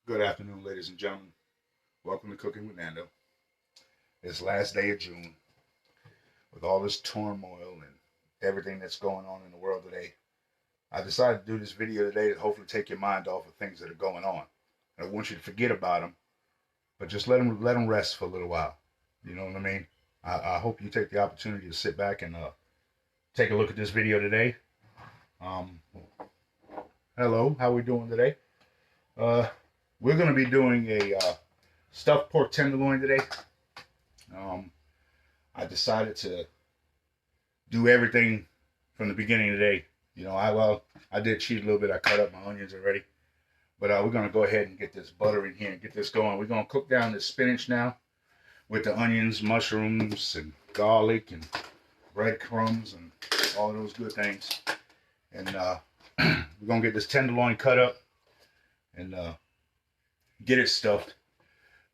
Good afternoon, ladies and gentlemen. Welcome to Cooking with Nando. It's last day of June. With all this turmoil and everything that's going on in the world today, I decided to do this video today to hopefully take your mind off of things that are going on. I want you to forget about them, but just let them rest for a little while. You know what I mean? I hope you take the opportunity to sit back and take a look at this video today. Um, Hello, how we doing today? We're going to be doing a stuffed pork tenderloin today. I decided to do everything from the beginning today. You know, I did cheat a little bit. I cut up my onions already. But we're going to go ahead and get this butter in here and get this going. We're going to cook down this spinach now with the onions, mushrooms, and garlic, and breadcrumbs, and all those good things. And we're going to get this tenderloin cut up and get it stuffed.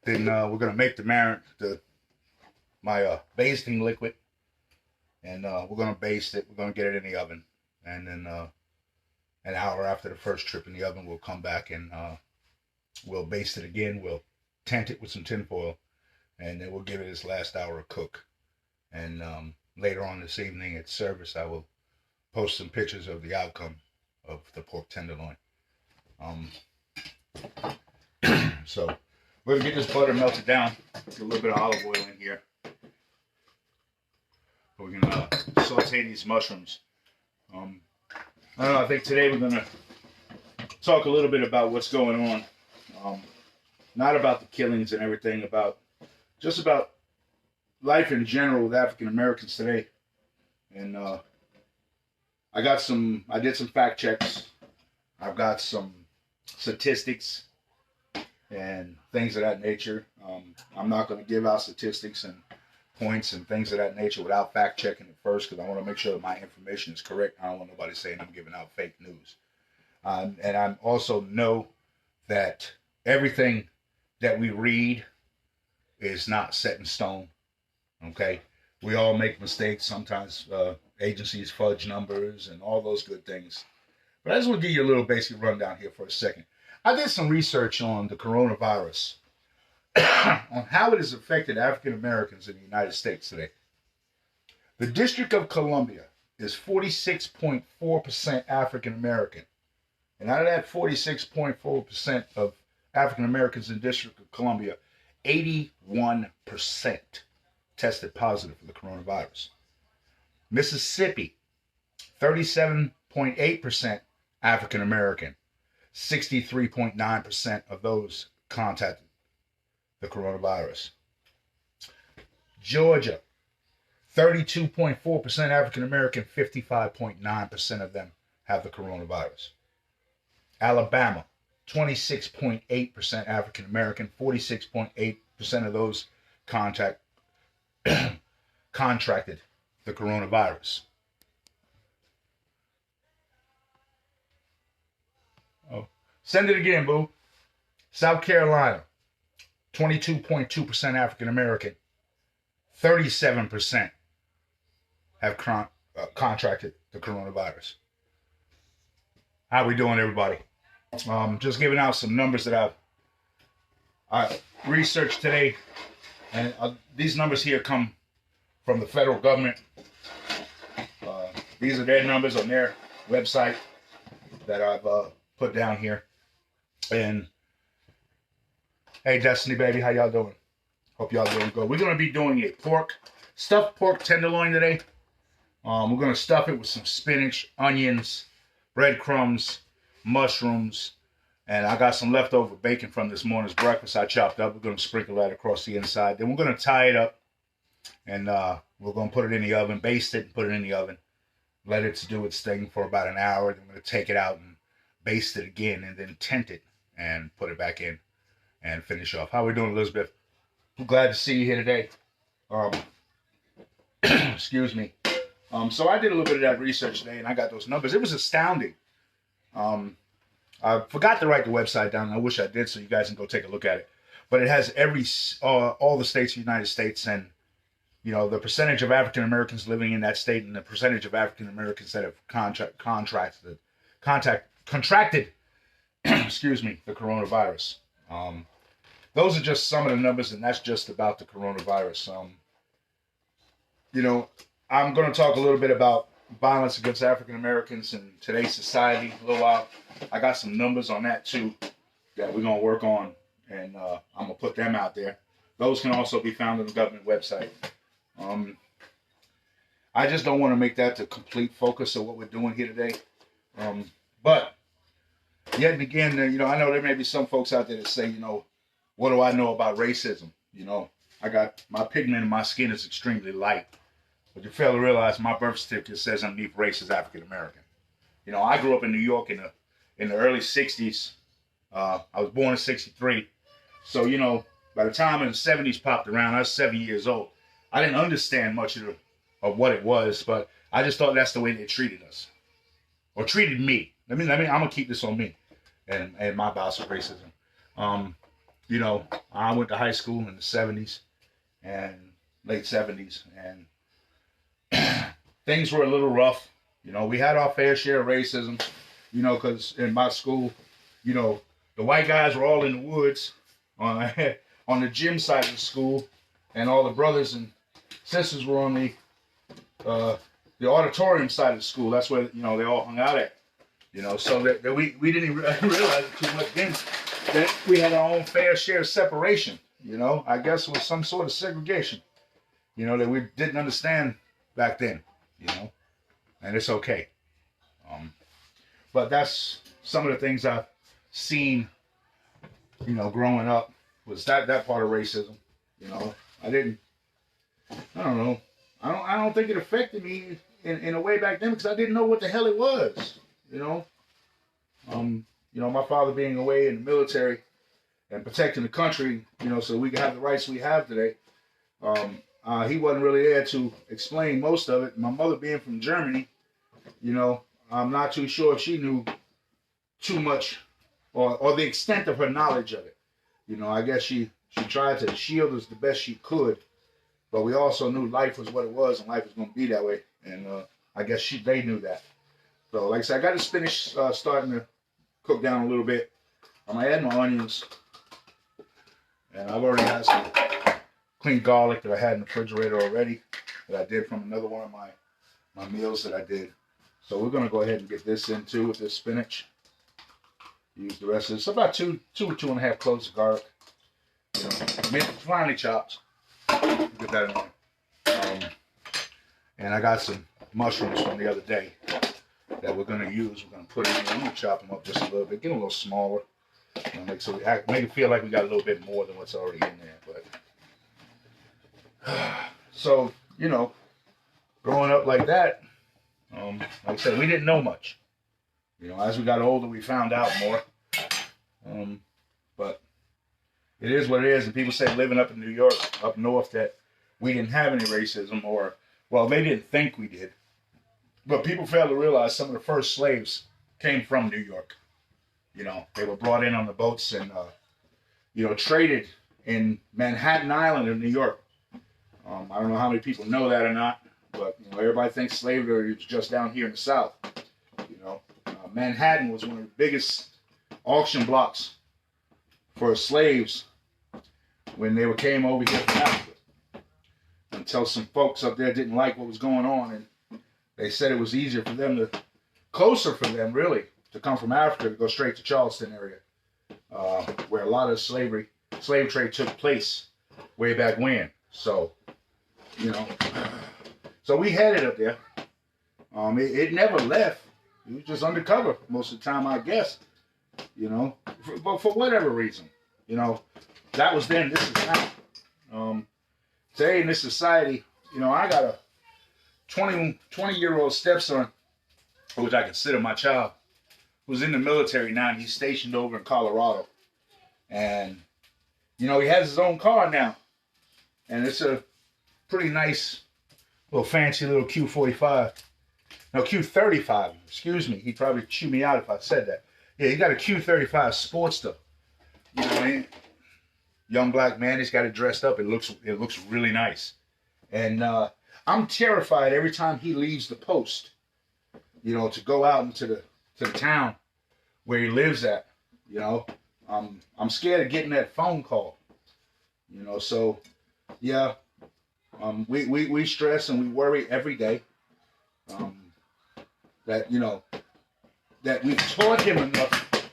Then we're going to make the my basting liquid. And we're going to baste it. We're going to get it in the oven. And then an hour after the first trip in the oven, we'll come back and we'll baste it again. We'll tent it with some tin foil. And then we'll give it its last hour of cook. And later on this evening at service, I will post some pictures of the outcome of the pork tenderloin. So we're going to get this butter melted down. Get a little bit of olive oil in here. We're going to saute these mushrooms. I don't know, I think today we're going to talk a little bit about what's going on. Not about the killings and everything, just about life in general with African Americans today. And I did some fact checks. I've got some statistics and things of that nature. I'm not going to give out statistics and points and things of that nature without fact checking it first, because I want to make sure that my information is correct. I don't want nobody saying I'm giving out fake news. And I also know that everything that we read is not set in stone. Okay? We all make mistakes. Sometimes agencies fudge numbers and all those good things. But I just want to give you a little basic rundown here for a second. I did some research on the coronavirus, on how it has affected African Americans in the United States today. The District of Columbia is 46.4% African American. And out of that 46.4% of African Americans in the District of Columbia, 81% tested positive for the coronavirus. Mississippi, 37.8% African American. 63.9% of those contacted the coronavirus. Georgia, 32.4% African American, 55.9% of them have the coronavirus. Alabama, 26.8% African American, 46.8% of those contracted the coronavirus. Send it again, boo. South Carolina, 22.2% African American, 37% have contracted the coronavirus. How we doing, everybody? Just giving out some numbers that I researched today, and these numbers here come from the federal government. These are their numbers on their website that I've put down here. And hey, Destiny baby, how y'all doing? Hope y'all doing good. We're going to be doing a stuffed pork tenderloin today. We're going to stuff it with some spinach, onions, breadcrumbs, mushrooms, and I got some leftover bacon from this morning's breakfast I chopped up. We're going to sprinkle that across the inside. Then we're going to tie it up, and we're going to put it in the oven, baste it, and put it in the oven. Let it do its thing for about an hour. Then we're going to take it out and baste it again, and then tent it and put it back in and finish off. How we doing, Elizabeth? I'm glad to see you here today. Excuse me. So I did a little bit of that research today, and I got those numbers. It was astounding. I forgot to write the website down. I wish I did, so you guys can go take a look at it. But it has all the states of the United States, and you know the percentage of African Americans living in that state, and the percentage of African Americans that have contracted excuse me, the coronavirus. Those are just some of the numbers, and that's just about the coronavirus. You know, I'm going to talk a little bit about violence against African Americans in today's society a little while. I got some numbers on that too that we're going to work on, and I'm going to put them out there. Those can also be found on the government website. I just don't want to make that the complete focus of what we're doing here today. But yet again, you know, I know there may be some folks out there that say, you know, what do I know about racism? You know, I got my pigment in my skin is extremely light. But you fail to realize my birth certificate says underneath race is African American. You know, I grew up in New York in the early 60s. I was born in 63. So, you know, by the time the 70s popped around, I was 7 years old. I didn't understand much of what it was, but I just thought that's the way they treated us. Or treated me. I'm gonna keep this on me and my bouts of racism. You know, I went to high school in the 70s and late 70s, and things were a little rough. You know, we had our fair share of racism, you know, because in my school, you know, the white guys were all in the woods on the gym side of the school, and all the brothers and sisters were on the auditorium side of the school. That's where, you know, they all hung out at. You know, so that we didn't realize it too much then, that we had our own fair share of separation. You know, I guess it was some sort of segregation, you know, that we didn't understand back then, you know, and it's okay. But that's some of the things I've seen, you know, growing up, was that part of racism. You know, I don't know. I don't think it affected me in a way back then because I didn't know what the hell it was, you know. You know, my father being away in the military and protecting the country, you know, so we can have the rights we have today. He wasn't really there to explain most of it. My mother being from Germany, you know, I'm not too sure if she knew too much or the extent of her knowledge of it. You know, I guess she tried to shield us the best she could, but we also knew life was what it was and life was going to be that way. And I guess they knew that. So, like I said, I got this spinach starting to cook down a little bit. I'm going to add my onions. And I've already had some clean garlic that I had in the refrigerator already that I did from another one of my meals that I did. So we're going to go ahead and get this in too with this spinach. Use the rest of it. It's about two and a half cloves of garlic. You know, finely chopped. Get that in there. And I got some mushrooms from the other day that we're going to use. We're going to put it in. I'm going to chop them up just a little bit, get them a little smaller. You know, make it feel like we got a little bit more than what's already in there. But so, you know, growing up like that, like I said, we didn't know much. You know, as we got older, we found out more. But it is what it is. And people say living up in New York, up north, that we didn't have any racism, or, well, they didn't think we did. But people fail to realize some of the first slaves came from New York. You know, they were brought in on the boats and, you know, traded in Manhattan Island in New York. I don't know how many people know that or not, but, you know, everybody thinks slavery was just down here in the South. You know, Manhattan was one of the biggest auction blocks for slaves when they came over here from Africa. Until some folks up there didn't like what was going on, and they said it was easier for them closer for them really, to come from Africa to go straight to Charleston area, where a lot of slave trade took place way back when. So, you know, so we headed up there. It never left. It was just undercover most of the time, I guess. You know, but for whatever reason, you know, that was then. This is now. Today in this society, you know, I got a 20-year-old stepson, which I consider my child, who's in the military now, and he's stationed over in Colorado. And, you know, he has his own car now. And it's a pretty nice, little fancy little Q45. No, Q35, excuse me. He'd probably chew me out if I said that. Yeah, he got a Q35 Sportster. You know what I mean? Young black man, he's got it dressed up. It looks really nice. And I'm terrified every time he leaves the post, you know, to go out into the town where he lives at, you know. I'm scared of getting that phone call. You know, so yeah, we stress and we worry every day. That you know that we've taught him enough,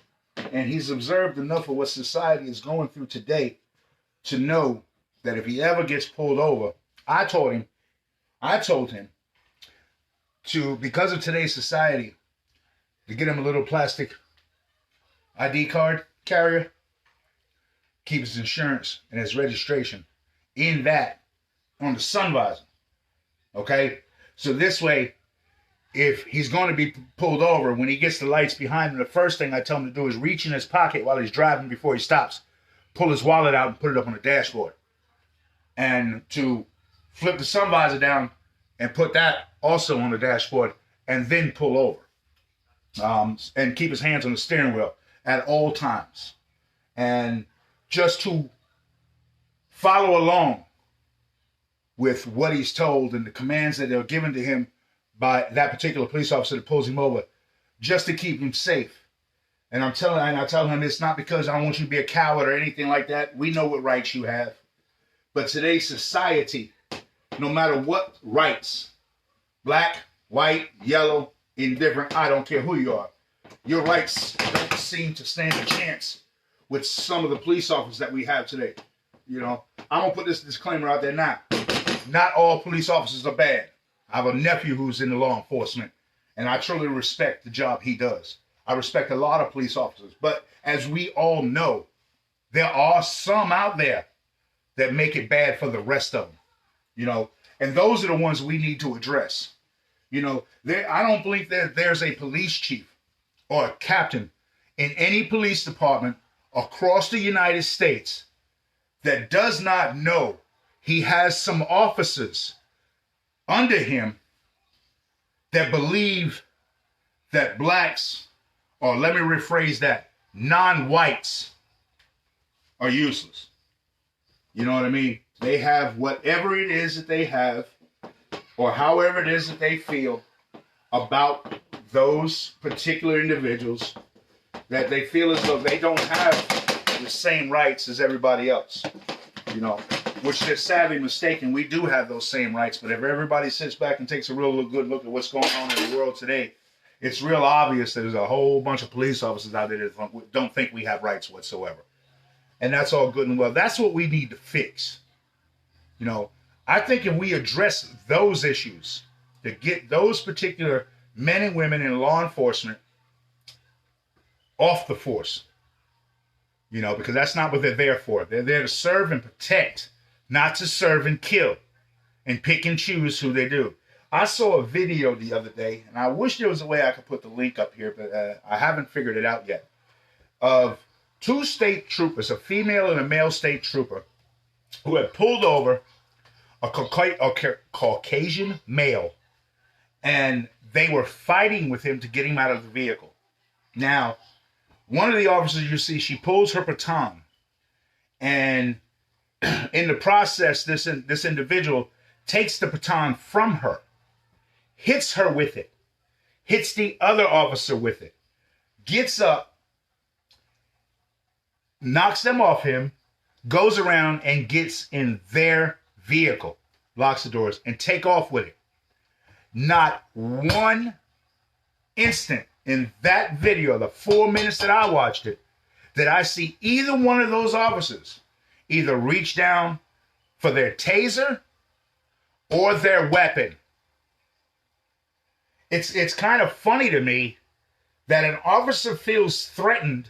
and he's observed enough of what society is going through today to know that if he ever gets pulled over, I told him to, because of today's society, to get him a little plastic ID card carrier, keep his insurance and his registration in that on the sun visor. Okay? So this way, if he's going to be pulled over, when he gets the lights behind him, the first thing I tell him to do is reach in his pocket while he's driving before he stops, pull his wallet out and put it up on the dashboard. And to flip the sun visor down and put that also on the dashboard and then pull over. And keep his hands on the steering wheel at all times. And just to follow along with what he's told and the commands that are given to him by that particular police officer that pulls him over, just to keep him safe. And I tell him it's not because I want you to be a coward or anything like that. We know what rights you have. But today's society, no matter what rights, black, white, yellow, indifferent, I don't care who you are, your rights don't seem to stand a chance with some of the police officers that we have today. You know, I'm going to put this disclaimer out there now. Not all police officers are bad. I have a nephew who's in the law enforcement, and I truly respect the job he does. I respect a lot of police officers. But as we all know, there are some out there that make it bad for the rest of them. You know, and those are the ones we need to address. You know, I don't believe that there's a police chief or a captain in any police department across the United States that does not know he has some officers under him that believe that blacks, or let me rephrase that, non-whites are useless. You know what I mean? They have whatever it is that they have, or however it is that they feel about those particular individuals, that they feel as though they don't have the same rights as everybody else. You know, which they're sadly mistaken. We do have those same rights, but if everybody sits back and takes a real good look at what's going on in the world today, it's real obvious that there's a whole bunch of police officers out there that don't think we have rights whatsoever. And that's all good and well. That's what we need to fix. You know, I think if we address those issues, to get those particular men and women in law enforcement off the force, you know, because that's not what they're there for. They're there to serve and protect, not to serve and kill and pick and choose who they do. I saw a video the other day, and I wish there was a way I could put the link up here, but I haven't figured it out yet, of two state troopers, a female and a male state trooper, who had pulled over a Caucasian male, and they were fighting with him to get him out of the vehicle. Now, one of the officers, you see, she pulls her baton, and in the process, this individual takes the baton from her, hits her with it, hits the other officer with it, gets up, knocks them off him, goes around and gets in their vehicle, locks the doors, and take off with it. Not one instant in that video, the 4 minutes that I watched it, that I see either one of those officers either reach down for their taser or their weapon. It's kind of funny to me that an officer feels threatened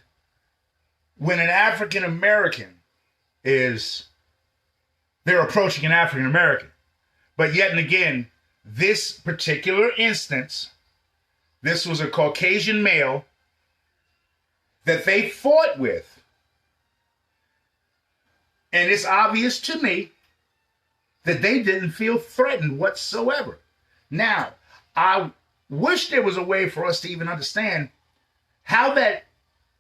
when an African American they're approaching an African American. But yet and again, this particular instance, this was a Caucasian male that they fought with. And it's obvious to me that they didn't feel threatened whatsoever. Now, I wish there was a way for us to even understand how that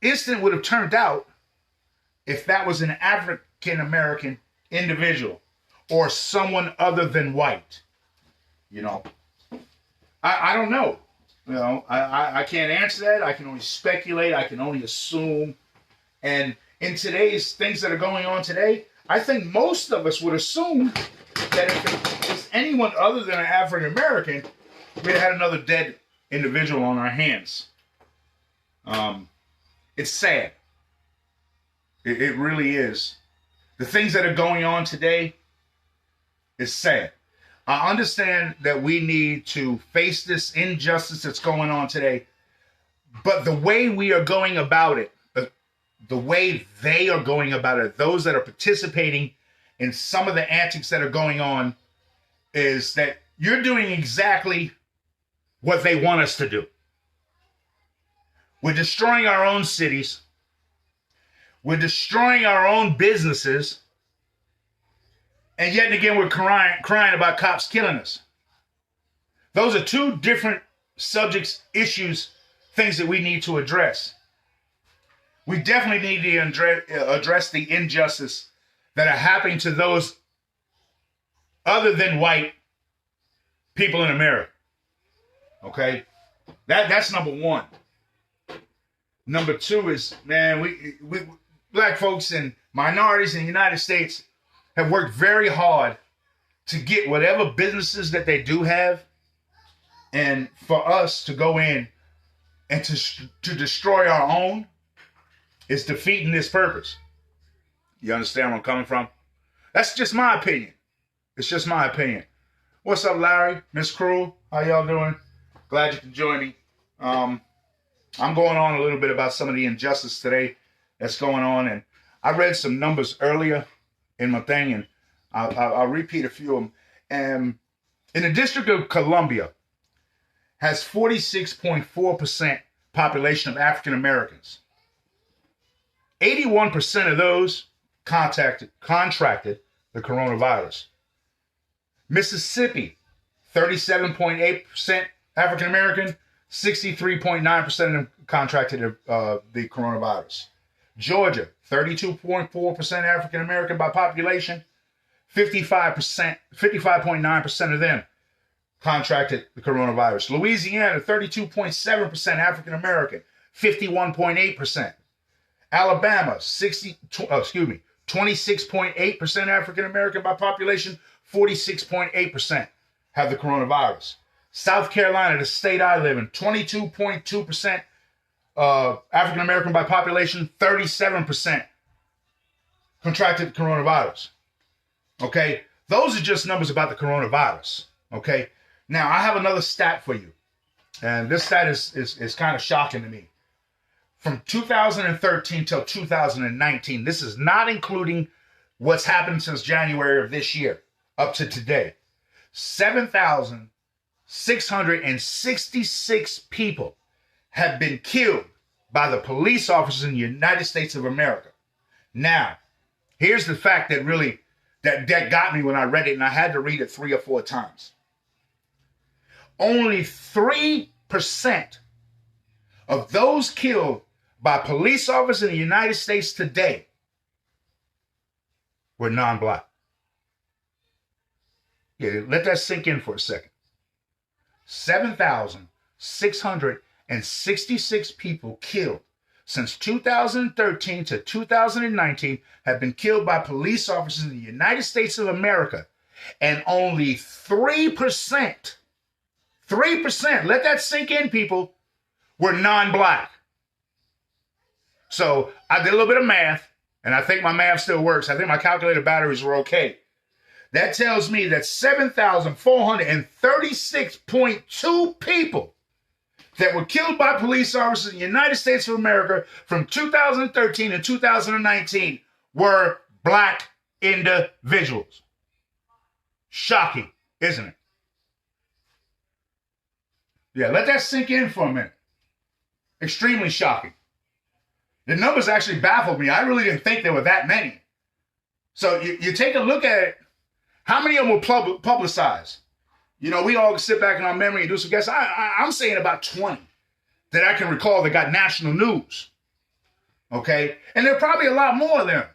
incident would have turned out if that was an African American individual or someone other than white. You know, I don't know. You know, I can't answer that. I can only speculate. I can only assume. And in today's things that are going on today, I think most of us would assume that if it was anyone other than an African American, we'd had another dead individual on our hands. It's sad. It really is. The things that are going on today is sad. I understand that we need to face this injustice that's going on today, but the way we are going about it, the way they are going about it, those that are participating in some of the antics that are going on, is that you're doing exactly what they want us to do. We're destroying our own cities. We're destroying our own businesses. And yet again, we're crying about cops killing us. Those are two different subjects, issues, things that we need to address. We definitely need to address the injustice that are happening to those other than white people in America. Okay? That's number one. Number two is, man, we black folks and minorities in the United States have worked very hard to get whatever businesses that they do have, and for us to go in and to destroy our own is defeating this purpose. You understand where I'm coming from? That's just my opinion. It's just my opinion. What's up, Larry? Miss Crew? How y'all doing? Glad you can join me. I'm going on a little bit about some of the injustice today that's going on, and I read some numbers earlier in my thing, and I'll repeat a few of them. And in the District of Columbia, has 46.4% population of African Americans. 81% of those contracted the coronavirus. Mississippi, 37.8% African American, 63.9% of them contracted the coronavirus. Georgia, 32.4% African American by population, 55.9% of them contracted the coronavirus. Louisiana, 32.7% African American, 51.8%. Alabama, 26.8% African American by population, 46.8% have the coronavirus. South Carolina, the state I live in, 22.2% African American by population, 37% contracted the coronavirus. Okay, those are just numbers about the coronavirus. Okay, now I have another stat for you, and this stat is kind of shocking to me. From 2013 till 2019, this is not including what's happened since January of this year up to today. 7,666 people have been killed by the police officers in the United States of America. Now, here's the fact that really that got me when I read it, and I had to read it 3 or 4 times. Only 3% of those killed by police officers in the United States today were non-black. Yeah, let that sink in for a second. 7,666 people killed since 2013 to 2019 have been killed by police officers in the United States of America, and only 3%, let that sink in, people, were non-black. So I did a little bit of math, and I think my math still works. I think my calculator batteries were okay. That tells me that 7,436.2 people that were killed by police officers in the United States of America from 2013 to 2019 were black individuals. Shocking, isn't it? Yeah, let that sink in for a minute. Extremely shocking. The numbers actually baffled me. I really didn't think there were that many. So you take a look at it. How many of them were publicized? You know, we all sit back in our memory and do some guesses. I'm saying about 20 that I can recall that got national news. Okay? And there are probably a lot more of them.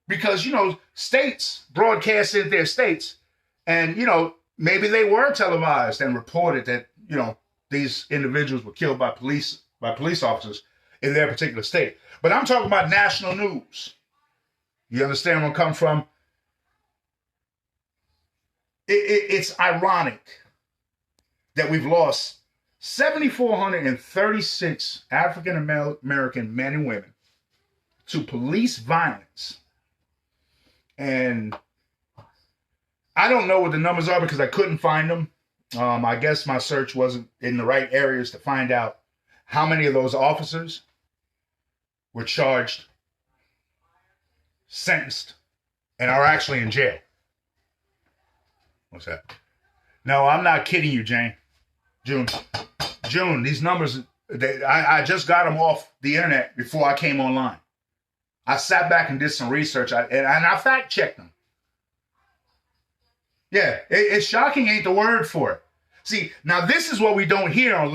Because, you know, states broadcast in their states. And, you know, maybe they were televised and reported that, you know, these individuals were killed by police officers in their particular state. But I'm talking about national news. You understand where I'm coming from? It's ironic that we've lost 7,436 African American men and women to police violence. And I don't know what the numbers are because I couldn't find them. I guess my search wasn't in the right areas to find out how many of those officers were charged, sentenced, and are actually in jail. What's that? No, I'm not kidding you, June, these numbers, I just got them off the internet before I came online. I sat back and did some research, and I fact-checked them. Yeah, it's shocking ain't the word for it. See, now this is what we don't hear on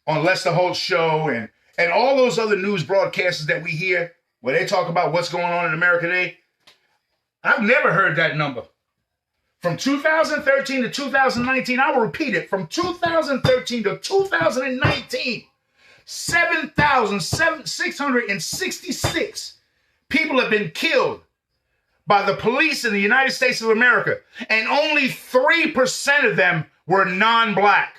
Lester Holt's show and all those other news broadcasters that we hear where they talk about what's going on in America today. I've never heard that number. From 2013 to 2019, I will repeat it, from 2013 to 2019, 7,666 people have been killed by the police in the United States of America, and only 3% of them were non-black.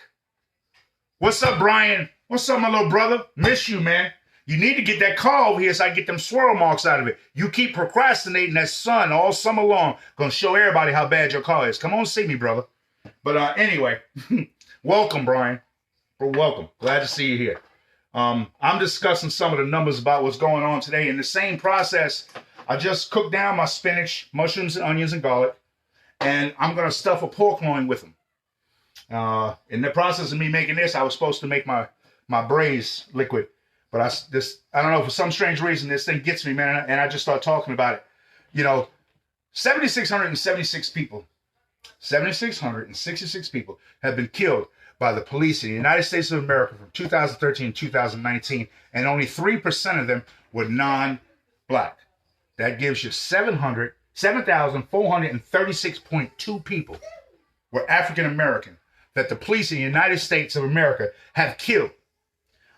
What's up, Brian? What's up, my little brother? Miss you, man. You need to get that car over here so I get them swirl marks out of it. You keep procrastinating that sun all summer long. Gonna show everybody how bad your car is. Come on, see me, brother. But anyway, welcome, Brian. Welcome. Glad to see you here. I'm discussing some of the numbers about what's going on today. In the same process, I just cooked down my spinach, mushrooms, and onions and garlic, and I'm gonna stuff a pork loin with them. In the process of me making this, I was supposed to make my braise liquid. But I don't know, for some strange reason, this thing gets me, man, and I just start talking about it. You know, 7,666 people have been killed by the police in the United States of America from 2013 to 2019, and only 3% of them were non-black. That gives you 7,436.2 people were African American that the police in the United States of America have killed.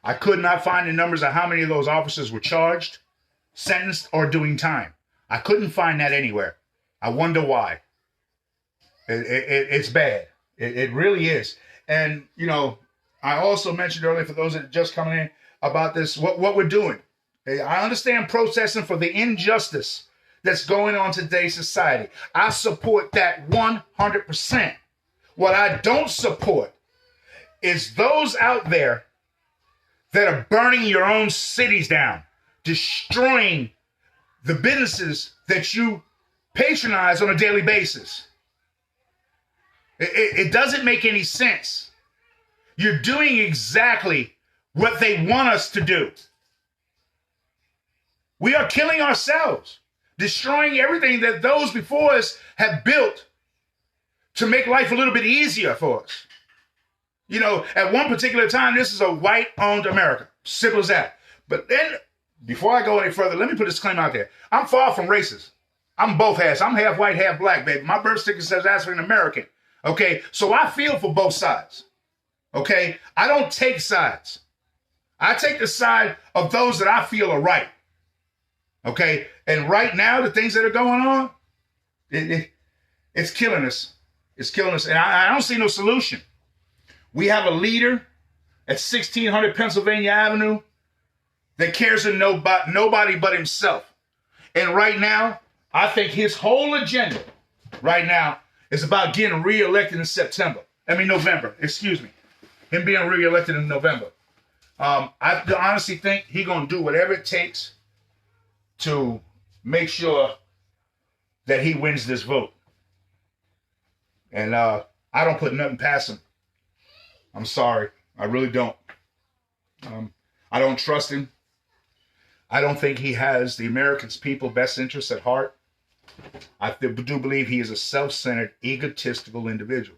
I could not find the numbers of how many of those officers were charged, sentenced, or doing time. I couldn't find that anywhere. I wonder why. It's bad. It really is. And, you know, I also mentioned earlier, for those that are just coming in, about this, what we're doing. I understand protesting for the injustice that's going on in today's society. I support that 100%. What I don't support is those out there that are burning your own cities down, destroying the businesses that you patronize on a daily basis. It doesn't make any sense. You're doing exactly what they want us to do. We are killing ourselves, destroying everything that those before us have built to make life a little bit easier for us. You know, at one particular time, this is a white-owned America. Simple as that. But then, before I go any further, let me put this claim out there. I'm far from racist. I'm both halves. I'm half white, half black, baby. My birth certificate says African American. Okay? So I feel for both sides. Okay? I don't take sides. I take the side of those that I feel are right. Okay? And right now, the things that are going on, it's killing us. It's killing us. And I don't see no solution. We have a leader at 1600 Pennsylvania Avenue that cares for nobody but himself. And right now, I think his whole agenda right now is about getting reelected in November. Excuse me. Him being reelected in November. I honestly think he's going to do whatever it takes to make sure that he wins this vote. And I don't put nothing past him. I'm sorry. I really don't. I don't trust him. I don't think he has the American people's best interests at heart. I do believe he is a self-centered, egotistical individual.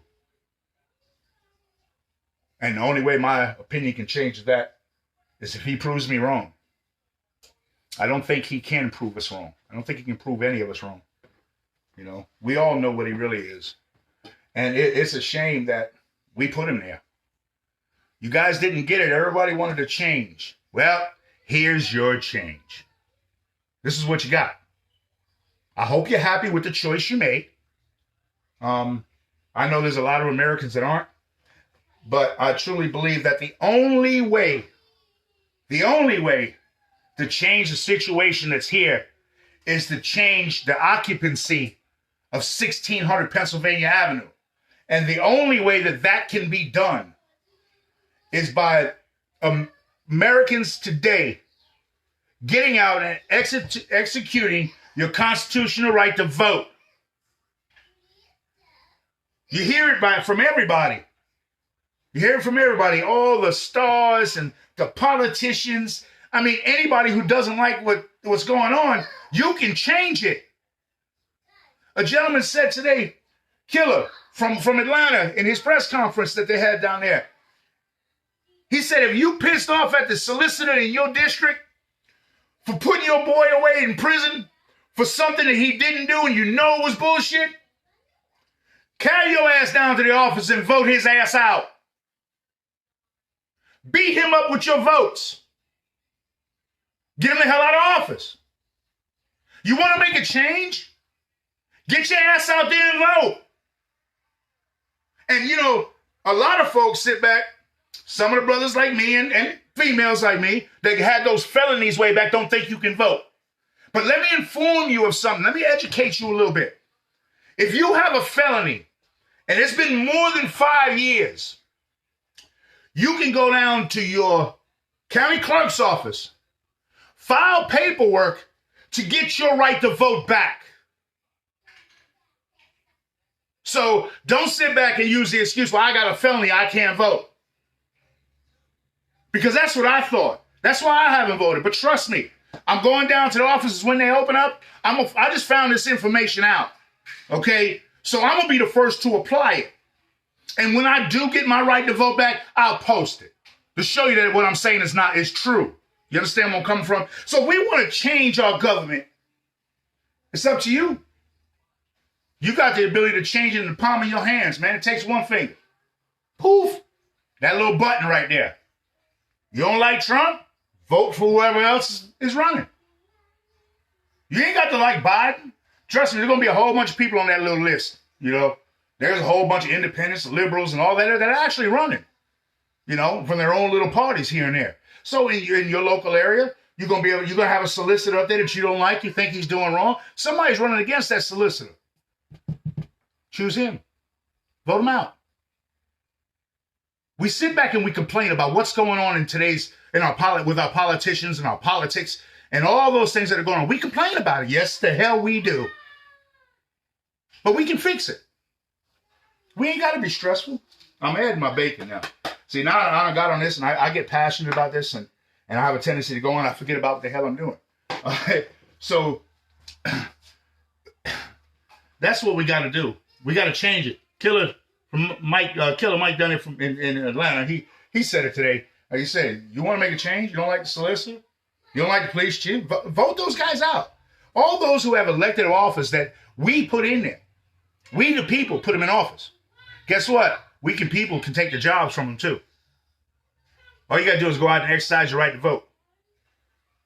And the only way my opinion can change that is if he proves me wrong. I don't think he can prove us wrong. I don't think he can prove any of us wrong. You know, we all know what he really is. And it's a shame that we put him there. You guys didn't get it. Everybody wanted to change. Well, here's your change. This is what you got. I hope you're happy with the choice you made. I know there's a lot of Americans that aren't, but I truly believe that the only way to change the situation that's here is to change the occupancy of 1600 Pennsylvania Avenue. And the only way that that can be done is by Americans today getting out and executing your constitutional right to vote. You hear it from everybody. You hear it from everybody, all the stars and the politicians. I mean, anybody who doesn't like what's going on, you can change it. A gentleman said today, Killer, from Atlanta, in his press conference that they had down there, he said, if you pissed off at the solicitor in your district for putting your boy away in prison for something that he didn't do and you know it was bullshit, carry your ass down to the office and vote his ass out. Beat him up with your votes. Get him the hell out of office. You want to make a change? Get your ass out there and vote. And, you know, a lot of folks sit back, some of the brothers like me and females like me that had those felonies way back don't think you can vote. But let me inform you of something. Let me educate you a little bit. If you have a felony and it's been more than 5 years, you can go down to your county clerk's office, file paperwork to get your right to vote back. So don't sit back and use the excuse, well, I got a felony, I can't vote. Because that's what I thought. That's why I haven't voted. But trust me, I'm going down to the offices when they open up. I just found this information out. Okay? So I'm going to be the first to apply it. And when I do get my right to vote back, I'll post it to show you that what I'm saying is true. You understand where I'm coming from? So we want to change our government. It's up to you. You got the ability to change it in the palm of your hands, man. It takes one finger. Poof. That little button right there. You don't like Trump? Vote for whoever else is running. You ain't got to like Biden. Trust me, there's going to be a whole bunch of people on that little list. You know, there's a whole bunch of independents, liberals, and all that are actually running, you know, from their own little parties here and there. So in your local area, you're going to have a solicitor up there that you don't like, you think he's doing wrong. Somebody's running against that solicitor. Choose him. Vote him out. We sit back and we complain about what's going on with our politicians and our politics and all those things that are going on. We complain about it. Yes, the hell we do. But we can fix it. We ain't got to be stressful. I'm adding my bacon now. See, now I got on this and I get passionate about this and I have a tendency to go on. I forget about what the hell I'm doing. So that's what we got to do. We got to change it. Killer Mike down there in Atlanta, he said it today. He said, you want to make a change? You don't like the solicitor? You don't like the police chief? Vote those guys out. All those who have elected office that we put in there. We, the people, put them in office. Guess what? People can take the jobs from them too. All you got to do is go out and exercise your right to vote.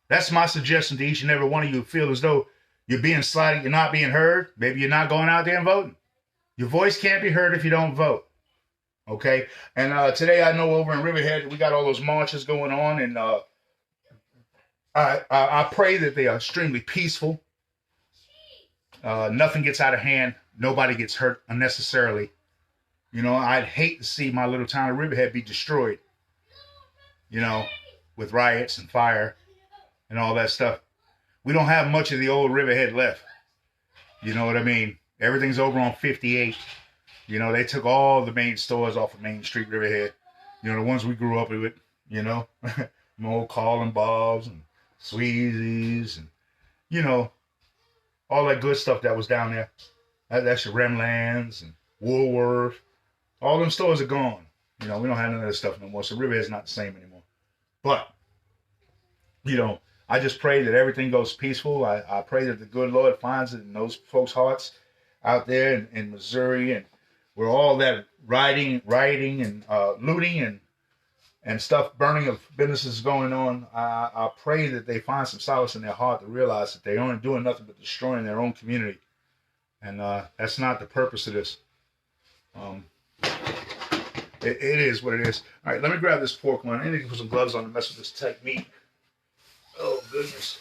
That's my suggestion to each and every one of you who feel as though you're being slighted, you're not being heard. Maybe you're not going out there and voting. Your voice can't be heard if you don't vote. Okay? And today I know over in Riverhead, we got all those marches going on. And I pray that they are extremely peaceful. Nothing gets out of hand. Nobody gets hurt unnecessarily. You know, I'd hate to see my little town of Riverhead be destroyed. You know, with riots and fire and all that stuff. We don't have much of the old Riverhead left. You know what I mean? Everything's over on 58. You know, they took all the main stores off of Main Street, Riverhead. You know, the ones we grew up with, you know. Old Carl and Bob's and Sweezy's and, you know, all that good stuff that was down there. That's your Remlands and Woolworth. All them stores are gone. You know, we don't have none of that stuff no more. So Riverhead's not the same anymore. But, you know, I just pray that everything goes peaceful. I pray that the good Lord finds it in those folks' hearts out there in Missouri and where all that rioting and looting and and stuff, burning of businesses going on, I pray that they find some solace in their heart to realize that they aren't doing nothing but destroying their own community. And that's not the purpose of this. It is what it is. All right, let me grab this pork loin. I need to put some gloves on to mess with this tight meat. Oh, goodness.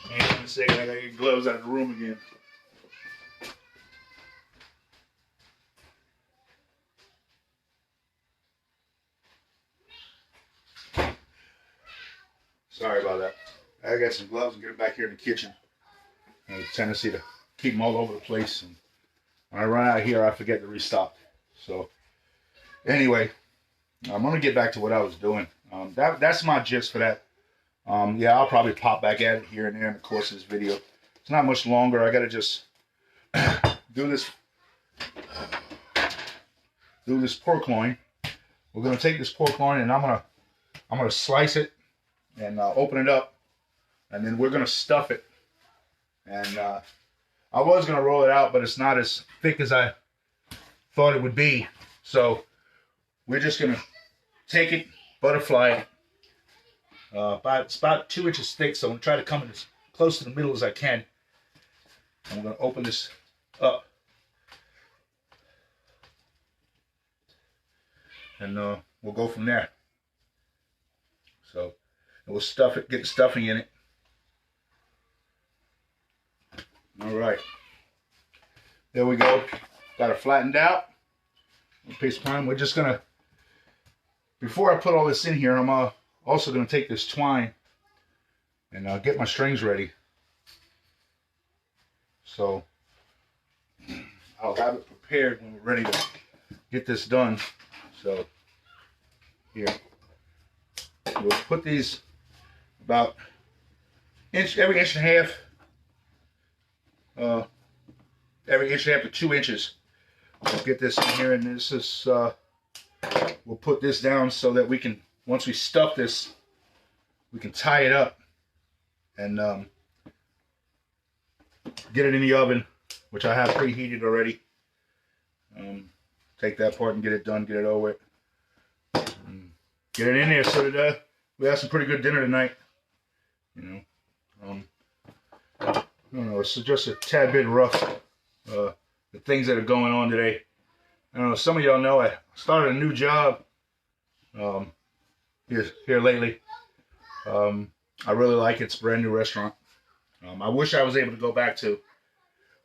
Hang on a second. I got to get gloves out of the room again. Sorry about that. I got some gloves and get them back here in the kitchen. I have a tendency to keep them all over the place. And when I run out of here, I forget to restock. So, anyway, I'm going to get back to what I was doing. That's my gist for that. Yeah, I'll probably pop back at it here and there in the course of this video. It's not much longer. I got to just do this pork loin. We're going to take this pork loin and I'm going to slice it and open it up, and then we're going to stuff it. And I was going to roll it out, but it's not as thick as I thought it would be. So we're just going to take it, butterfly it. It's about 2 inches thick, so I'm going to try to come as close to the middle as I can. And we're going to open this up. And we'll go from there. So we'll stuff it, get the stuffing in it. All right. There we go. Got it flattened out. Piece of pine. We're just going to, before I put all this in here, I'm also going to take this twine and get my strings ready. So I'll have it prepared when we're ready to get this done. So here, we'll put these about every inch and a half, every inch and a half to 2 inches. We'll get this in here, and this is, we'll put this down so that we can, once we stuff this, we can tie it up and get it in the oven, which I have preheated already. Take that part and get it done, get it over with. Get it in there so that we have some pretty good dinner tonight. You know, I don't know, it's just a tad bit rough, the things that are going on today. I don't know, some of y'all know I started a new job here lately. I really like it. It's a brand new restaurant. I wish I was able to go back to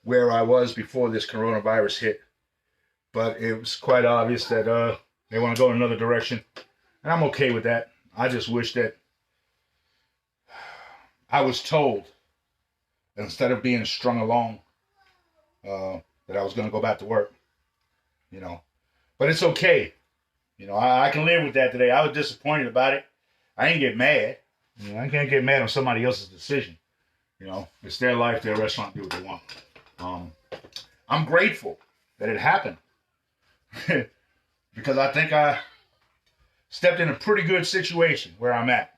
where I was before this coronavirus hit, but it was quite obvious that they want to go in another direction, and I'm okay with that. I just wish that I was told, instead of being strung along, that I was going to go back to work, you know. But it's okay. You know, I can live with that today. I was disappointed about it. I ain't get mad. You know, I can't get mad on somebody else's decision. You know, it's their life, their restaurant, do what they want. I'm grateful that it happened because I think I stepped in a pretty good situation where I'm at.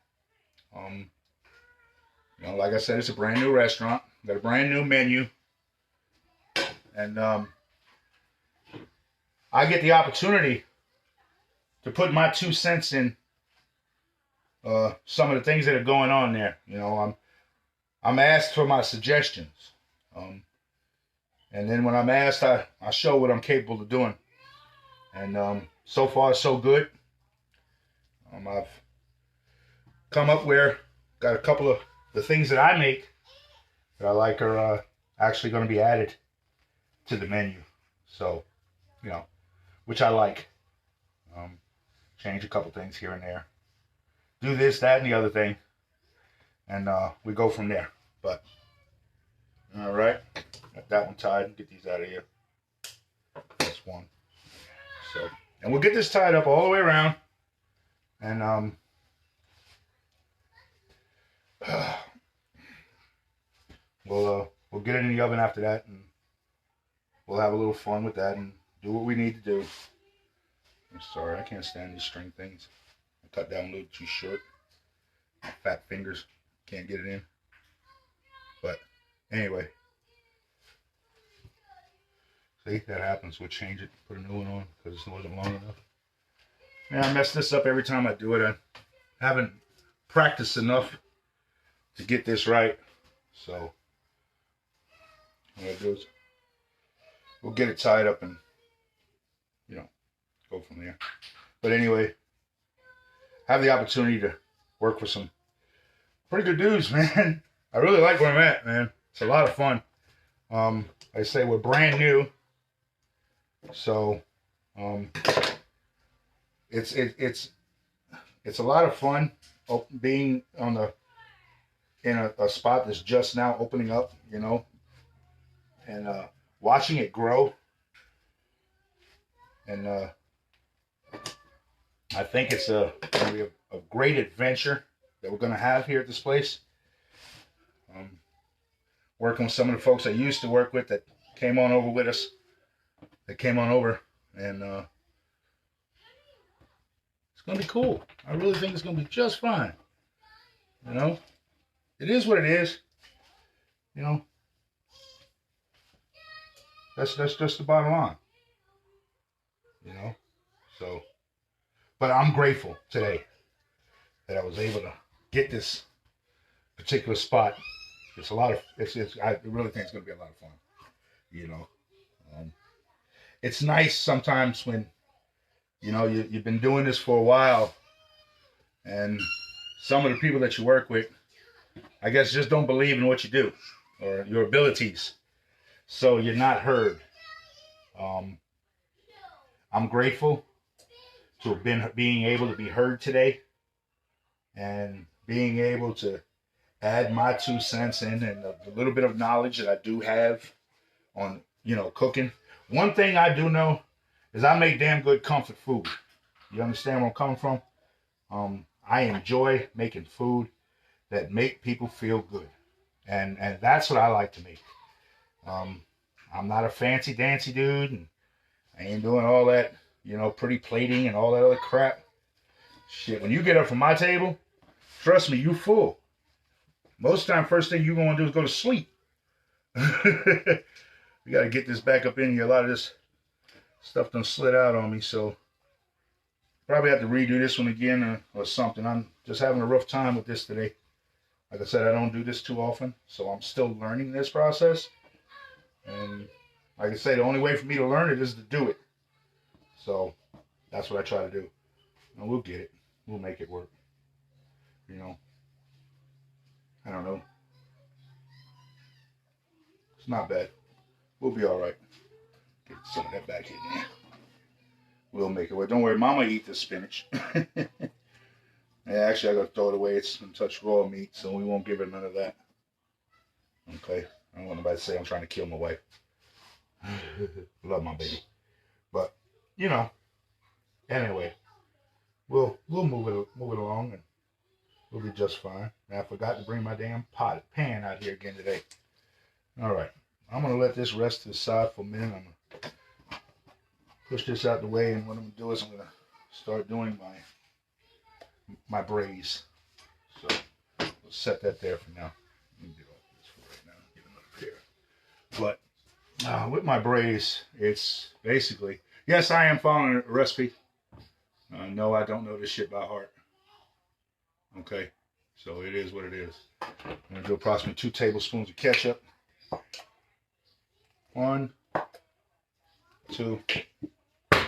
You know, like I said, it's a brand new restaurant. Got a brand new menu. And I get the opportunity to put my 2 cents in some of the things that are going on there. You know, I'm asked for my suggestions. And then when I'm asked, I show what I'm capable of doing. And so far, so good. I've come up where got a couple of the things that I make that I like are actually going to be added to the menu. So, you know, which I like. Change a couple things here and there. Do this, that, and the other thing. And we go from there. But, all right. Got that one tied. Get these out of here. That's one. So, and we'll get this tied up all the way around. And we'll get it in the oven after that, and we'll have a little fun with that and do what we need to do. I'm sorry, I can't stand these string things. I cut down a little too short. My fat fingers can't get it in. But anyway, see, that happens. We'll change it, put a new one on because it wasn't long enough. Man, I mess this up every time I do it. I haven't practiced enough to get this right. So what I do is we'll get it tied up and, go from there. But anyway, have the opportunity to work with some pretty good dudes, man. I really like where I'm at, man. It's a lot of fun. I say we're brand new, so it's a lot of fun being in a spot that's just now opening up, and watching it grow. And I think it's going to be a great adventure that we're going to have here at this place. Working with some of the folks I used to work with that came on over with us. They came on over, and it's going to be cool. I really think it's going to be just fine. It is what it is. That's just the bottom line. So, but I'm grateful today that I was able to get this particular spot. It's a lot of, I really think it's going to be a lot of fun. It's nice sometimes when, you've been doing this for a while and some of the people that you work with, I guess, just don't believe in what you do or your abilities. So you're not heard. I'm grateful to have being able to be heard today and being able to add my 2 cents in and the little bit of knowledge that I do have on, cooking. One thing I do know is I make damn good comfort food. You understand where I'm coming from? I enjoy making food that make people feel good. And that's what I like to make. I'm not a fancy dancy dude, and I ain't doing all that, pretty plating and all that other crap. Shit, when you get up from my table, trust me, you full. Most of the time, first thing you're going to do is go to sleep. We got to get this back up in here. A lot of this stuff done slid out on me, so probably have to redo this one again or something. I'm just having a rough time with this today. Like I said, I don't do this too often, so I'm still learning this process. And like I say, the only way for me to learn it is to do it. So that's what I try to do. And we'll get it. We'll make it work. I don't know. It's not bad. We'll be all right. Get some of that back in there. We'll make it work. Don't worry, Mama eat the spinach. Yeah, actually, I gotta throw it away. It's some touch raw meat, so we won't give her none of that. Okay. I don't want nobody to say I'm trying to kill my wife. Love my baby. But, anyway, we'll move it along and we'll be just fine. And I forgot to bring my damn pan out here again today. All right. I'm going to let this rest to the side for a minute. I'm going to push this out the way, and what I'm going to do is I'm going to start doing my braise. So we'll set that there for now. Let me do all this for right now. Get another pair. But with my braise, it's basically, yes, I am following a recipe. No, I don't know this shit by heart. Okay, so it is what it is. I'm going to do approximately 2 tablespoons of ketchup. 1, 2. All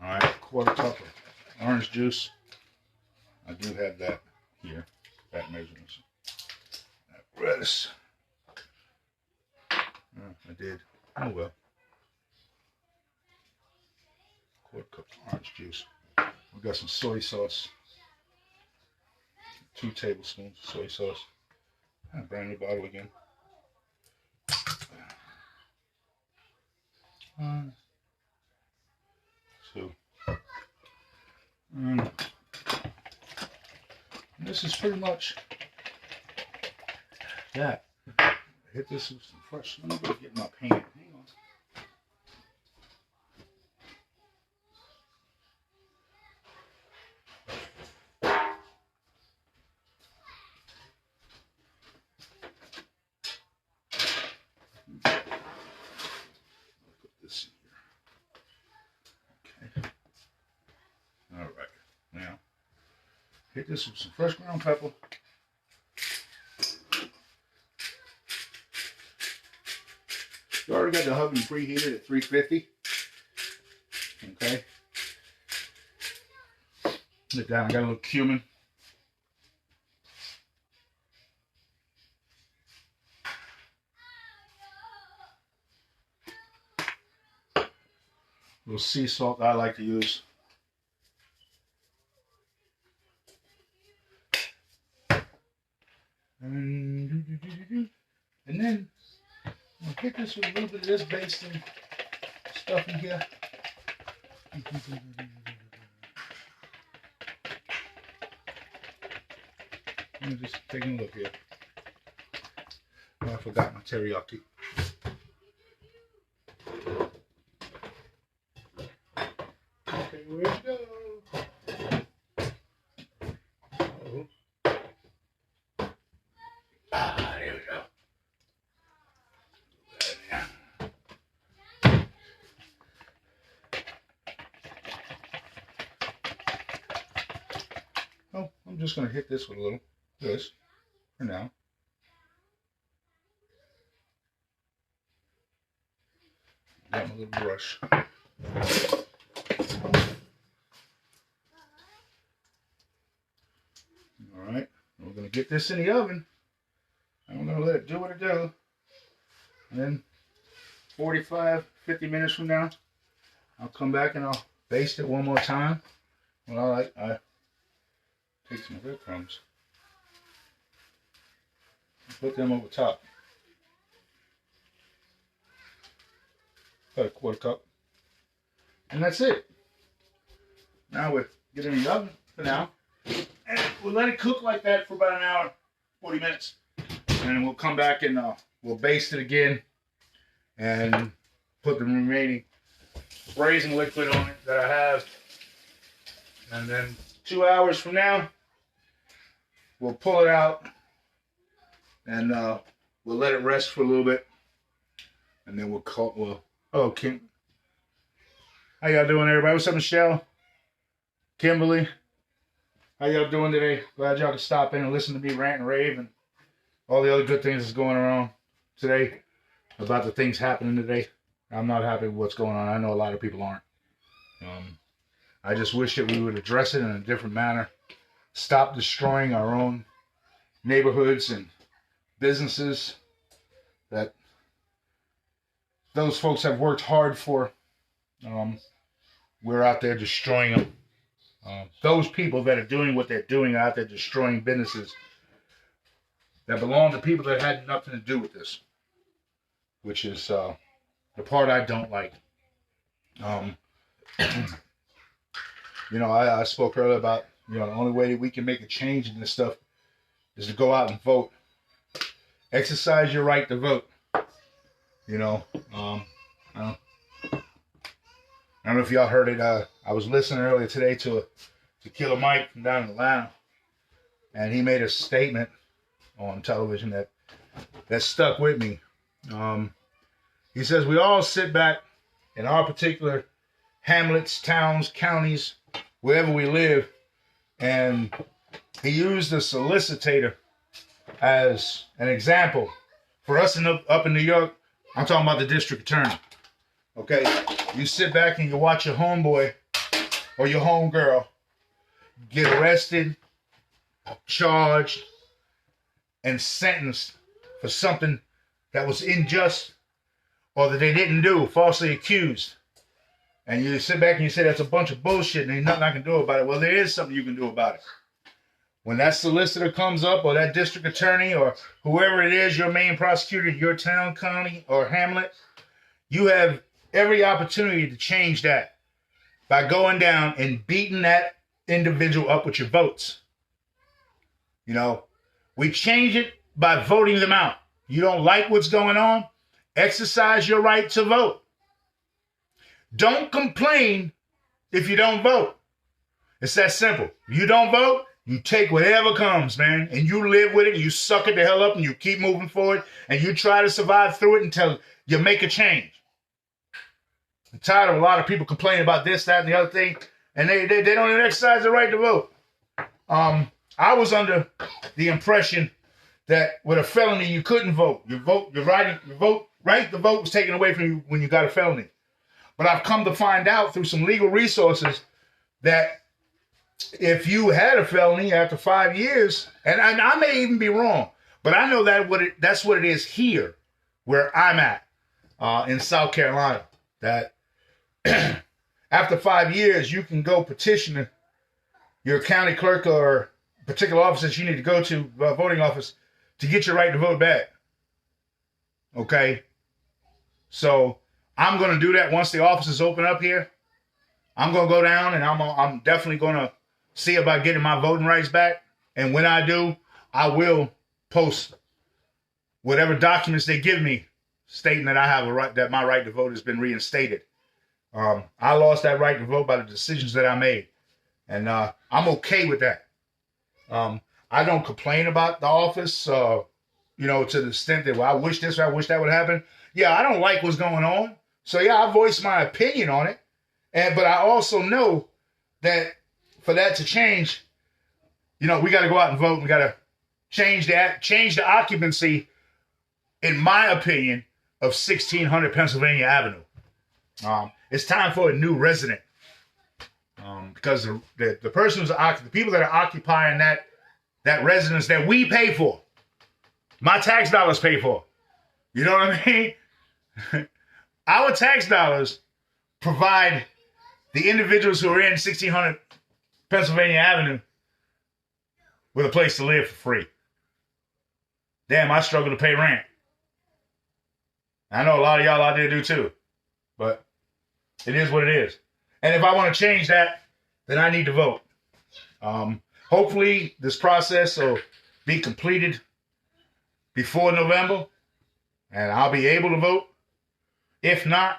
right, 1/4 cup of orange juice. I do have that here, that measurements. That lettuce. I did. Oh well. 1/4 cup of orange juice. We got some soy sauce. 2 tablespoons of soy sauce. Brand new bottle again. 1, 2. And this is pretty much that. Hit this with some fresh. Let me go get my pan. Hang on. Put this in here. Okay. All right. Hit this with some fresh ground pepper. You already got the oven preheated at 350. Okay. Look down, I got a little cumin. A little sea salt that I like to use. And then I'll hit this with a little bit of this basting stuff in here. Let me just take a look here. Oh, I forgot my teriyaki. Okay, where'd it go? Oh. Ah, there we go. Oh, I'm just going to hit this with a little this for now. Got my little brush. Alright, we're going to get this in the oven. And we're going to let it do what it does. And then 45, 50 minutes from now, I'll come back and I'll baste it one more time. Well, I take some breadcrumbs. Put them over top. About a quarter cup. And that's it. Now we'll get it in the oven for now. And we'll let it cook like that for about an hour, 40 minutes. And then we'll come back and we'll baste it again and put the remaining braising liquid on it that I have. And then 2 hours from now, we'll pull it out and we'll let it rest for a little bit. And then oh, Kim. How y'all doing, everybody? What's up, Michelle? Kimberly? How y'all doing today? Glad y'all could stop in and listen to me rant and rave and all the other good things that's going around today about the things happening today. I'm not happy with what's going on. I know a lot of people aren't. I just wish that we would address it in a different manner. Stop destroying our own neighborhoods and businesses that those folks have worked hard for. We're out there destroying them. Those people that are doing what they're doing are out there destroying businesses that belong to people that had nothing to do with this, which is the part I don't like. You know, I spoke earlier about, you know, the only way that we can make a change in this stuff is to go out and vote. Exercise your right to vote. You know, I don't know if y'all heard it. I was listening earlier today to Killer Mike from down in Atlanta, and he made a statement on television that stuck with me. He says, we all sit back in our particular hamlets, towns, counties, wherever we live, and he used a solicitor as an example. For us up in New York, I'm talking about the district attorney. Okay, you sit back and you watch your homeboy or your homegirl get arrested, charged, and sentenced for something that was unjust or that they didn't do, falsely accused. And you sit back and you say that's a bunch of bullshit and there's nothing I can do about it. Well, there is something you can do about it. When that solicitor comes up, or that district attorney, or whoever it is, your main prosecutor in your town, county, or hamlet, you have every opportunity to change that by going down and beating that individual up with your votes. You know, we change it by voting them out. You don't like what's going on? Exercise your right to vote. Don't complain if you don't vote. It's that simple. You don't vote, you take whatever comes, man, and you live with it, and you suck it the hell up, and you keep moving forward, and you try to survive through it until you make a change. I'm tired of a lot of people complaining about this, that, and the other thing, and they don't even exercise the right to vote. I was under the impression that with a felony you couldn't vote. Your right to vote was taken away from you when you got a felony. But I've come to find out through some legal resources that if you had a felony after 5 years, and I may even be wrong, but I know that that's what it is here, where I'm at in South Carolina. That after 5 years, you can go petition your county clerk or particular office that you need to go to, voting office, to get your right to vote back. Okay? So I'm going to do that once the offices open up here. I'm going to go down and I'm definitely going to see about getting my voting rights back. And when I do, I will post whatever documents they give me stating that I have a right, that my right to vote has been reinstated. I lost that right to vote by the decisions that I made. And I'm okay with that. I don't complain about the office, to the extent that, well, I wish this, I wish that would happen. Yeah, I don't like what's going on. So, yeah, I voice my opinion on it. But I also know that for that to change, we got to go out and vote. We got to change the occupancy, in my opinion, of 1600 Pennsylvania Avenue. It's time for a new resident. Because the person who's the people that are occupying that residence that we pay for, my tax dollars pay for. You know what I mean? Our tax dollars provide the individuals who are in 1600 Pennsylvania Avenue with a place to live for free. Damn, I struggle to pay rent. I know a lot of y'all out there do too, but it is what it is. And if I want to change that, then I need to vote. Hopefully, this process will be completed before November, and I'll be able to vote. If not,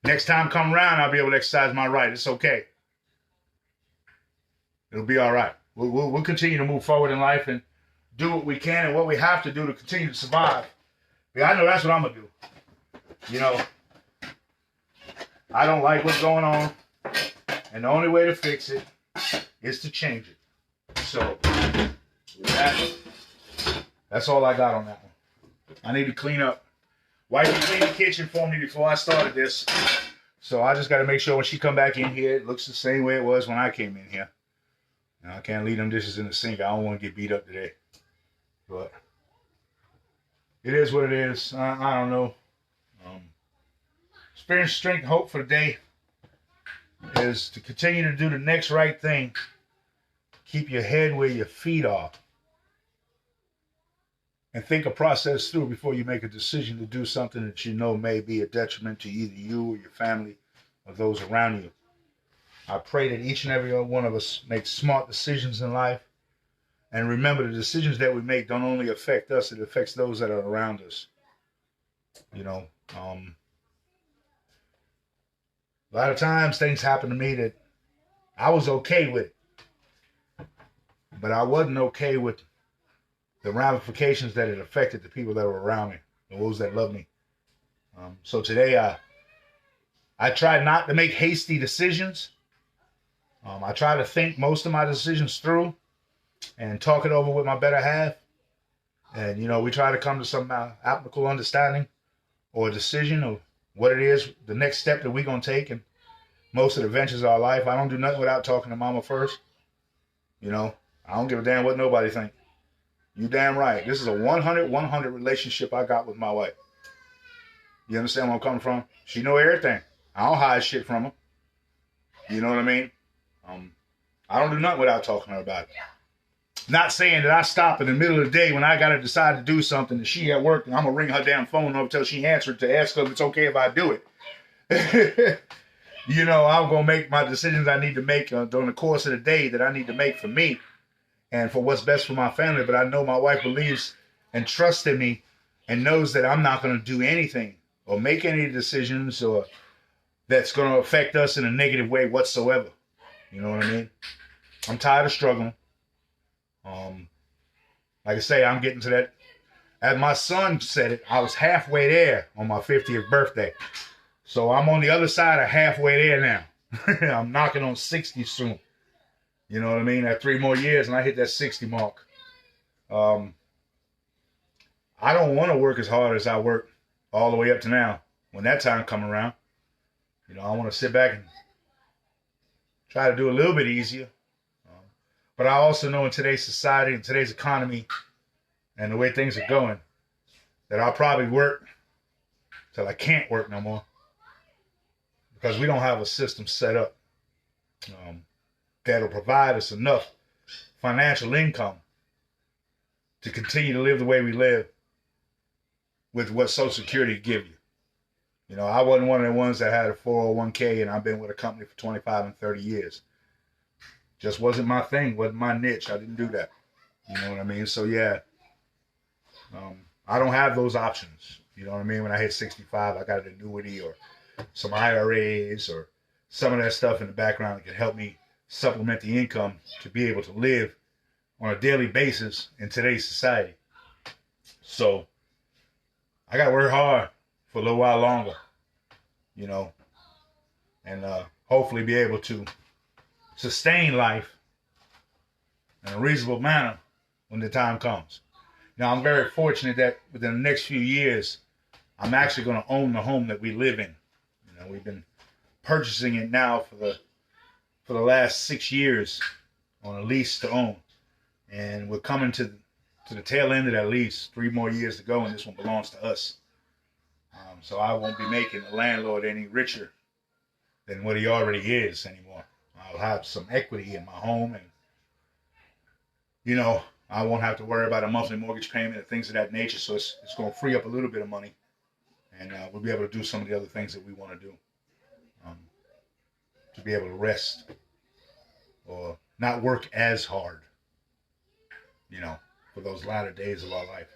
next time come around, I'll be able to exercise my right. It's okay. It'll be all right. We'll continue to move forward in life and do what we can and what we have to do to continue to survive. Yeah, I know that's what I'm going to do. I don't like what's going on, and the only way to fix it is to change it. So, that's all I got on that one. I need to clean up. Wifey cleaned the kitchen for me before I started this, so I just got to make sure when she come back in here, it looks the same way it was when I came in here. Now, I can't leave them dishes in the sink. I don't want to get beat up today, but it is what it is. I don't know. Experience, strength, and hope for the day is to continue to do the next right thing. Keep your head where your feet are. And think a process through before you make a decision to do something that you know may be a detriment to either you or your family or those around you. I pray that each and every one of us makes smart decisions in life. And remember, the decisions that we make don't only affect us, it affects those that are around us. A lot of times things happen to me that I was okay with, but I wasn't okay with the ramifications that it affected the people that were around me, those that love me. So today I try not to make hasty decisions. I try to think most of my decisions through and talk it over with my better half. And, we try to come to some applicable understanding or a decision of what it is, the next step that we're going to take in most of the ventures of our life. I don't do nothing without talking to mama first. I don't give a damn what nobody think. You damn right. This is a 100-100 relationship I got with my wife. You understand where I'm coming from? She know everything. I don't hide shit from her. You know what I mean? I don't do nothing without talking to her about it. Not saying that I stop in the middle of the day when I got to decide to do something and she at work and I'm going to ring her damn phone up until she answers to ask her if it's okay if I do it. I'm going to make my decisions I need to make during the course of the day that I need to make for me and for what's best for my family. But I know my wife believes and trusts in me and knows that I'm not going to do anything or make any decisions or that's going to affect us in a negative way whatsoever. You know what I mean? I'm tired of struggling. Like I say, I'm getting to that. As my son said it, I was halfway there on my 50th birthday. So I'm on the other side of halfway there now. I'm knocking on 60 soon. You know what I mean? At 3 more years and I hit that 60 mark. I don't want to work as hard as I worked all the way up to now. When that time come around, I want to sit back and try to do a little bit easier. But I also know in today's society, in today's economy, and the way things are going, that I'll probably work till I can't work no more. Because we don't have a system set up that'll provide us enough financial income to continue to live the way we live with what Social Security give you. I wasn't one of the ones that had a 401k, and I've been with a company for 25 and 30 years. Just wasn't my thing, wasn't my niche. I didn't do that. You know what I mean? So yeah, I don't have those options. You know what I mean? When I hit 65, I got an annuity or some IRAs or some of that stuff in the background that can help me supplement the income to be able to live on a daily basis in today's society. So I got to work hard for a little while longer, and hopefully be able to sustain life in a reasonable manner when the time comes. Now, I'm very fortunate that within the next few years, I'm actually going to own the home that we live in. We've been purchasing it now for the last 6 years on a lease to own. And we're coming to the tail end of that lease, 3 more years to go, and this one belongs to us. So I won't be making the landlord any richer than what he already is anymore. I'll have some equity in my home, and, I won't have to worry about a monthly mortgage payment and things of that nature. So it's going to free up a little bit of money, and we'll be able to do some of the other things that we want to do. To be able to rest or not work as hard, for those latter days of our life.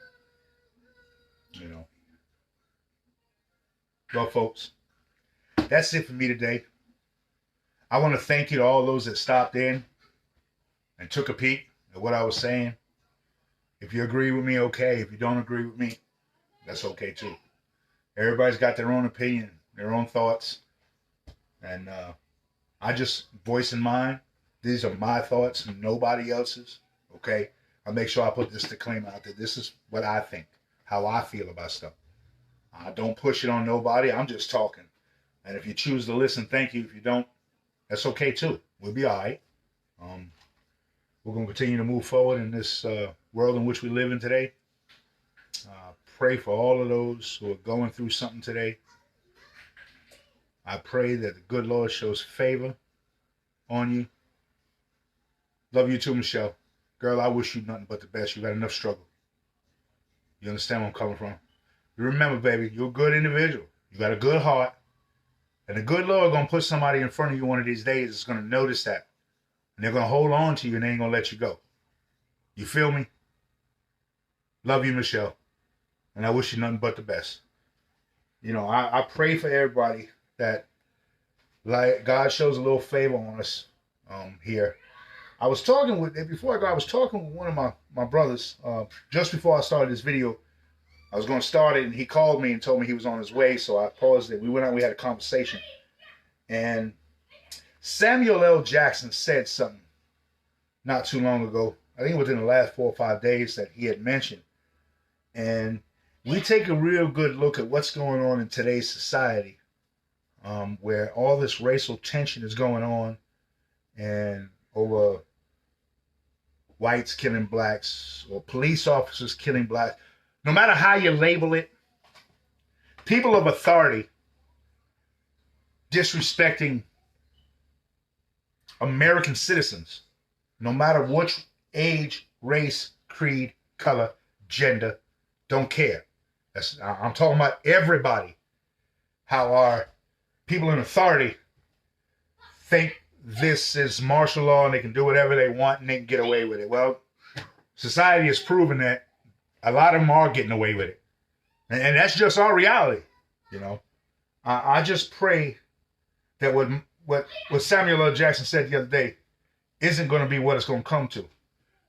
Well, folks, that's it for me today. I want to thank you to all those that stopped in and took a peek at what I was saying. If you agree with me, okay. If you don't agree with me, that's okay too. Everybody's got their own opinion, their own thoughts. And I just voicing mine. These are my thoughts, nobody else's. Okay? I'll make sure I put this disclaimer out there. This is what I think, how I feel about stuff. I don't push it on nobody. I'm just talking. And if you choose to listen, thank you. If you don't, that's okay too. We'll be all right. We're going to continue to move forward in this world in which we live in today. Pray for all of those who are going through something today. I pray that the good Lord shows favor on you. Love you too, Michelle. Girl, I wish you nothing but the best. You got enough struggle. You understand where I'm coming from? You remember, baby, you're a good individual. You got a good heart. And the good Lord going to put somebody in front of you one of these days that's going to notice that. And they're going to hold on to you and they ain't going to let you go. You feel me? Love you, Michelle. And I wish you nothing but the best. I pray for everybody that like God shows a little favor on us here. I was talking with one of my brothers just before I started this video. I was going to start it, and he called me and told me he was on his way, so I paused it. We went out, we had a conversation. And Samuel L. Jackson said something not too long ago, I think within the last 4 or 5 days, that he had mentioned. And we take a real good look at what's going on in today's society, where all this racial tension is going on, and over whites killing blacks or police officers killing blacks. No matter how you label it, people of authority disrespecting American citizens, no matter which age, race, creed, color, gender, don't care. I'm talking about everybody. How our people in authority think this is martial law and they can do whatever they want and they can get away with it. Well, society has proven that a lot of them are getting away with it. And that's just our reality, I just pray that what Samuel L. Jackson said the other day isn't going to be what it's going to come to.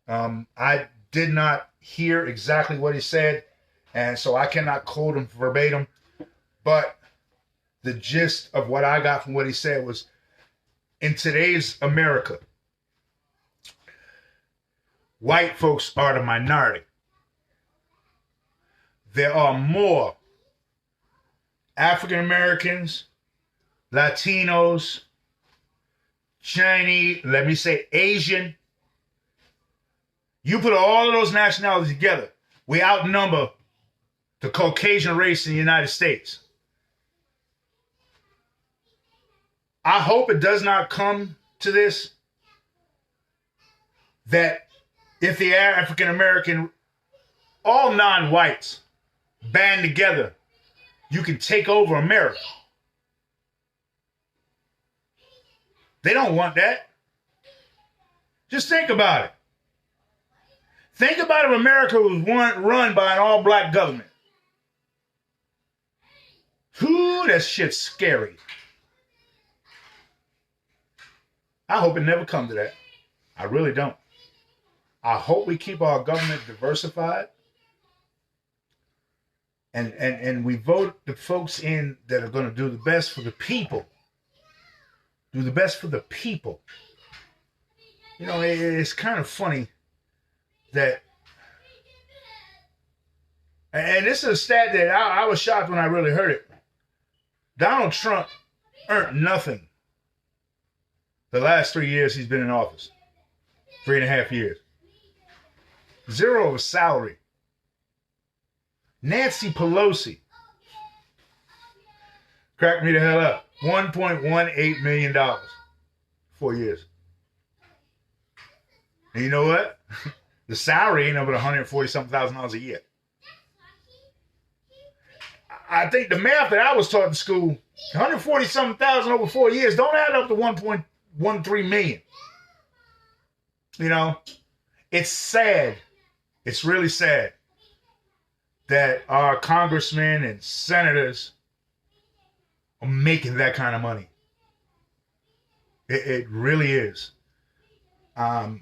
I did not hear exactly what he said, and so I cannot quote him verbatim. But the gist of what I got from what he said was, in today's America, white folks are the minority. There are more African Americans, Latinos, Chinese, let me say Asian. You put all of those nationalities together, we outnumber the Caucasian race in the United States. I hope it does not come to this, that if the African American, all non-whites, band together, you can take over America. They don't want that. Just think about it. Think about if America was run by an all-black government. Whew, that shit's scary. I hope it never comes to that. I really don't. I hope we keep our government diversified. And we vote the folks in that are going to do the best for the people. Do the best for the people. You know, it's kind of funny that, and this is a stat that I was shocked when I really heard it. Donald Trump earned nothing the last 3 years he's been in office. 3.5 years. Zero of a salary. Nancy Pelosi cracked me the hell up. $1.18 million. 4 years. And you know what? The salary ain't over $140,000 a year. I think the math that I was taught in school, $140,000 over 4 years, don't add up to $1.13 million. You know, it's sad. It's really sad that our congressmen and senators are making that kind of money. It really is. I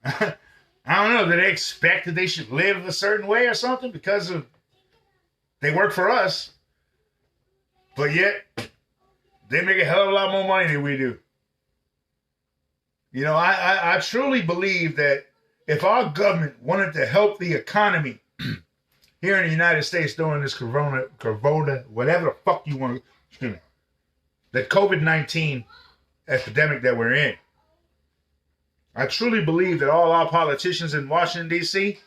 don't know. Do they expect that they should live a certain way or something because of they work for us, but yet they make a hell of a lot more money than we do. You know, I truly believe that if our government wanted to help the economy here in the United States during this corona, whatever the fuck you want to, the COVID-19 epidemic that we're in, I truly believe that all our politicians in Washington, D.C.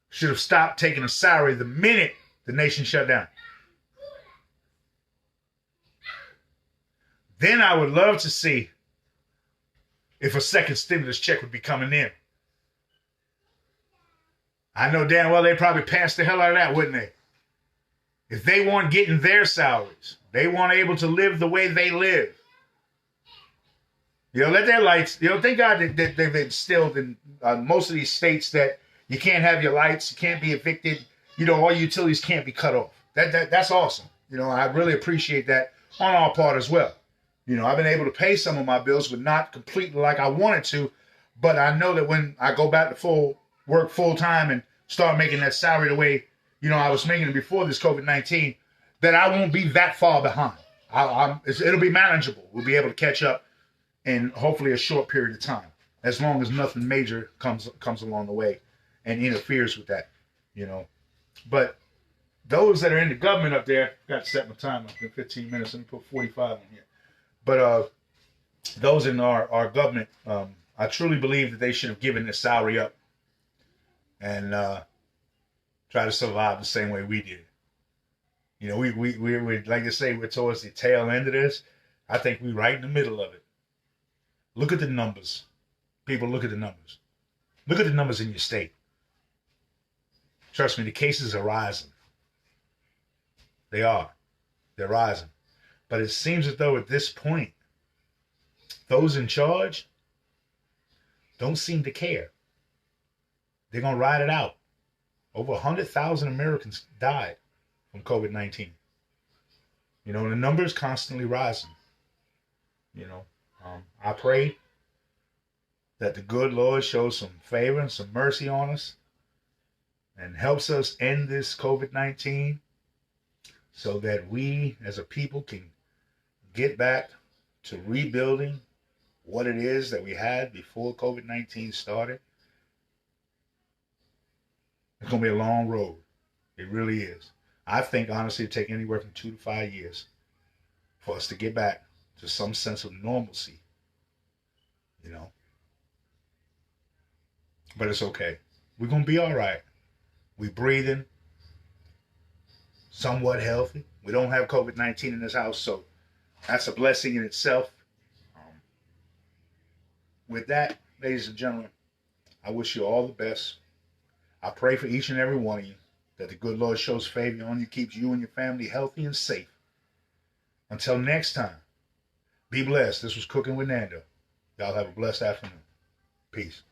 should have stopped taking a salary the minute the nation shut down. Then I would love to see if a second stimulus check would be coming in. I know damn well they probably passed the hell out of that, wouldn't they? If they weren't getting their salaries, they weren't able to live the way they live. You know, let their lights, you know, thank God that they've instilled in most of these states that you can't have your lights, you can't be evicted, you know, all utilities can't be cut off. That's awesome. You know, I really appreciate that on our part as well. You know, I've been able to pay some of my bills, but not completely like I wanted to. But I know that when I go back to work full time and start making that salary the way, you know, I was making it before this COVID-19, that I won't be that far behind. It'll be manageable. We'll be able to catch up in hopefully a short period of time, as long as nothing major comes along the way and interferes with that, you know. But those that are in the government up there, got to set my time up in 15 minutes. Let me put 45 in here. But those in our government, I truly believe that they should have given their salary up and try to survive the same way we did. You know, we like to say we're towards the tail end of this. I think we're right in the middle of it. Look at the numbers. People, look at the numbers. Look at the numbers in your state. Trust me, the cases are rising. They are. They're rising. But it seems as though at this point, those in charge don't seem to care. They're going to ride it out. Over 100,000 Americans died from COVID-19. You know, and the number is constantly rising. You know, I pray that the good Lord shows some favor and some mercy on us and helps us end this COVID-19 so that we as a people can get back to rebuilding what it is that we had before COVID-19 started, it's going to be a long road. It really is. I think, honestly, it'll take anywhere from 2 to 5 years for us to get back to some sense of normalcy, you know. But it's okay. We're going to be all right. We're breathing, somewhat healthy. We don't have COVID-19 in this house, so that's a blessing in itself. With that, ladies and gentlemen, I wish you all the best. I pray for each and every one of you that the good Lord shows favor on you, keeps you and your family healthy and safe. Until next time, be blessed. This was Cooking with Nando. Y'all have a blessed afternoon. Peace.